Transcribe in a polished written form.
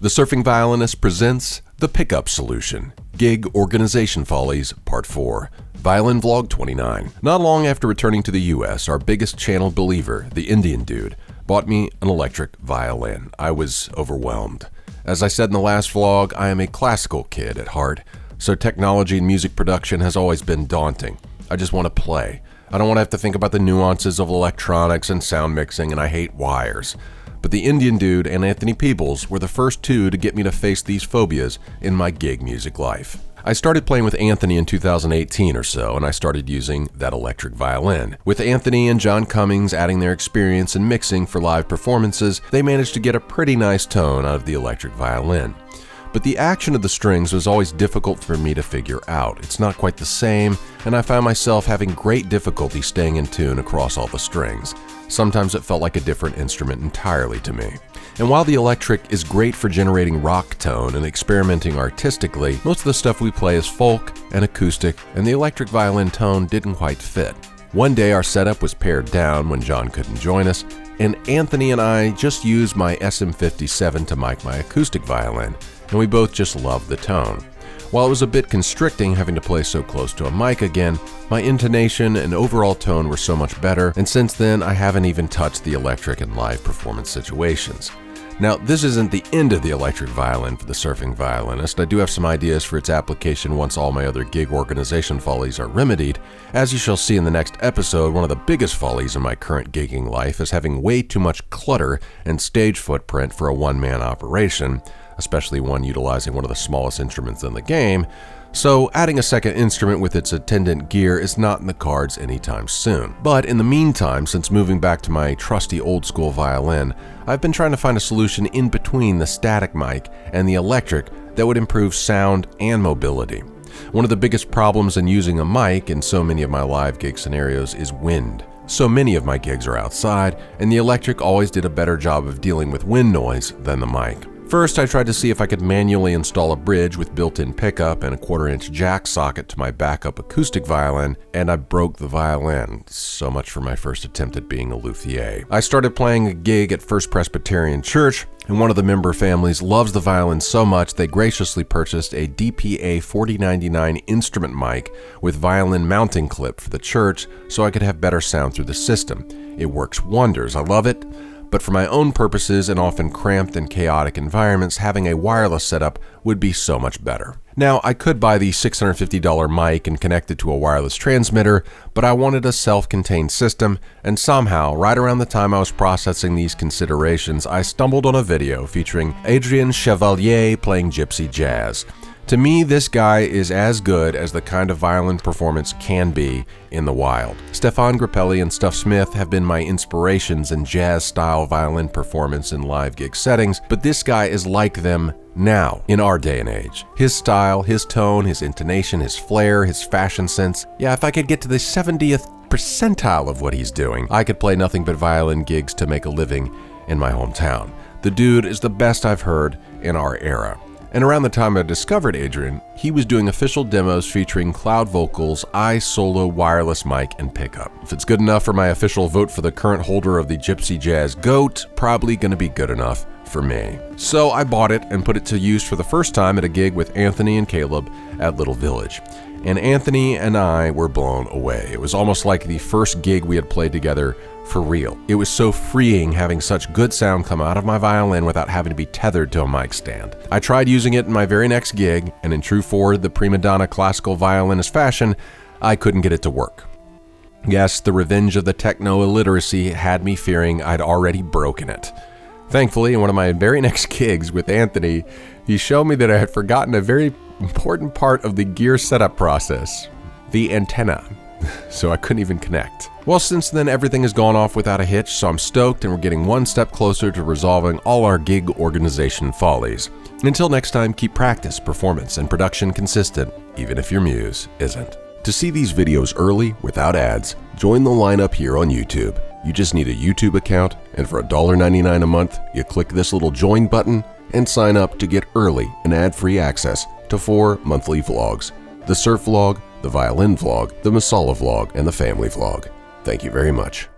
The Surfing Violinist presents The Pickup Solution, Gig Organization Follies, Part 4, Violin Vlog 29. Not long after returning to the US, our biggest channel believer, the Indian dude, bought me an electric violin. I was overwhelmed. As I said in the last vlog, I am a classical kid at heart, so technology and music production has always been daunting. I just want to play. I don't want to have to think about the nuances of electronics and sound mixing, and I hate wires. But the Indian dude and Anthony Peebles were the first two to get me to face these phobias in my gig music life. I started playing with Anthony in 2018 or so, and I started using that electric violin. With Anthony and John Cummings adding their experience in mixing for live performances, they managed to get a pretty nice tone out of the electric violin. But the action of the strings was always difficult for me to figure out. It's not quite the same, and I found myself having great difficulty staying in tune across all the strings. Sometimes it felt like a different instrument entirely to me. And while the electric is great for generating rock tone and experimenting artistically, most of the stuff we play is folk and acoustic, and the electric violin tone didn't quite fit. One day our setup was pared down when John couldn't join us, and Anthony and I just used my SM57 to mic my acoustic violin, and we both just loved the tone. While it was a bit constricting having to play so close to a mic again, my intonation and overall tone were so much better, and since then I haven't even touched the electric in live performance situations. Now, this isn't the end of the electric violin for the Surfing Violinist. I do have some ideas for its application once all my other gig organization follies are remedied. As you shall see in the next episode, one of the biggest follies in my current gigging life is having way too much clutter and stage footprint for a one-man operation, especially one utilizing one of the smallest instruments in the game, so adding a second instrument with its attendant gear is not in the cards anytime soon. But in the meantime, since moving back to my trusty old school violin, I've been trying to find a solution in between the static mic and the electric that would improve sound and mobility. One of the biggest problems in using a mic in so many of my live gig scenarios is wind. So many of my gigs are outside, and the electric always did a better job of dealing with wind noise than the mic. First, I tried to see if I could manually install a bridge with built-in pickup and a 1/4-inch jack socket to my backup acoustic violin, and I broke the violin. So much for my first attempt at being a luthier. I started playing a gig at First Presbyterian Church, and one of the member families loves the violin so much they graciously purchased a DPA 4099 instrument mic with violin mounting clip for the church so I could have better sound through the system. It works wonders. I love it. But for my own purposes and often cramped and chaotic environments, having a wireless setup would be so much better. Now, I could buy the $650 mic and connect it to a wireless transmitter, but I wanted a self-contained system, and somehow, right around the time I was processing these considerations, I stumbled on a video featuring Adrien Chevalier playing gypsy jazz. To me, this guy is as good as the kind of violin performance can be in the wild. Stefan Grappelli and Stuff Smith have been my inspirations in jazz-style violin performance in live gig settings, but this guy is like them now, in our day and age. His style, his tone, his intonation, his flair, his fashion sense. Yeah, if I could get to the 70th percentile of what he's doing, I could play nothing but violin gigs to make a living in my hometown. The dude is the best I've heard in our era. And around the time I discovered Adrien, he was doing official demos featuring Cloud Vocals, iSolo wireless mic, and pickup. If it's good enough for my official vote for the current holder of the Gypsy Jazz GOAT, probably gonna be good enough for me. So I bought it and put it to use for the first time at a gig with Anthony and Caleb at Little Village. And Anthony and I were blown away. It was almost like the first gig we had played together for real. It was so freeing having such good sound come out of my violin without having to be tethered to a mic stand. I tried using it in my very next gig, and in true Ford, the prima donna classical violinist fashion, I couldn't get it to work. Yes, the revenge of the techno illiteracy had me fearing I'd already broken it. Thankfully, in one of my very next gigs with Anthony, he showed me that I had forgotten a very important part of the gear setup process, the antenna. So I couldn't even connect. Well, since then, everything has gone off without a hitch, so I'm stoked and we're getting one step closer to resolving all our gig organization follies. Until next time, keep practice, performance, and production consistent, even if your muse isn't. To see these videos early, without ads, join the lineup here on YouTube. You just need a YouTube account, and for $1.99 a month, you click this little join button and sign up to get early and ad-free access to 4 monthly vlogs: the surf vlog, the violin vlog, the Masala vlog, and the family vlog. Thank you very much.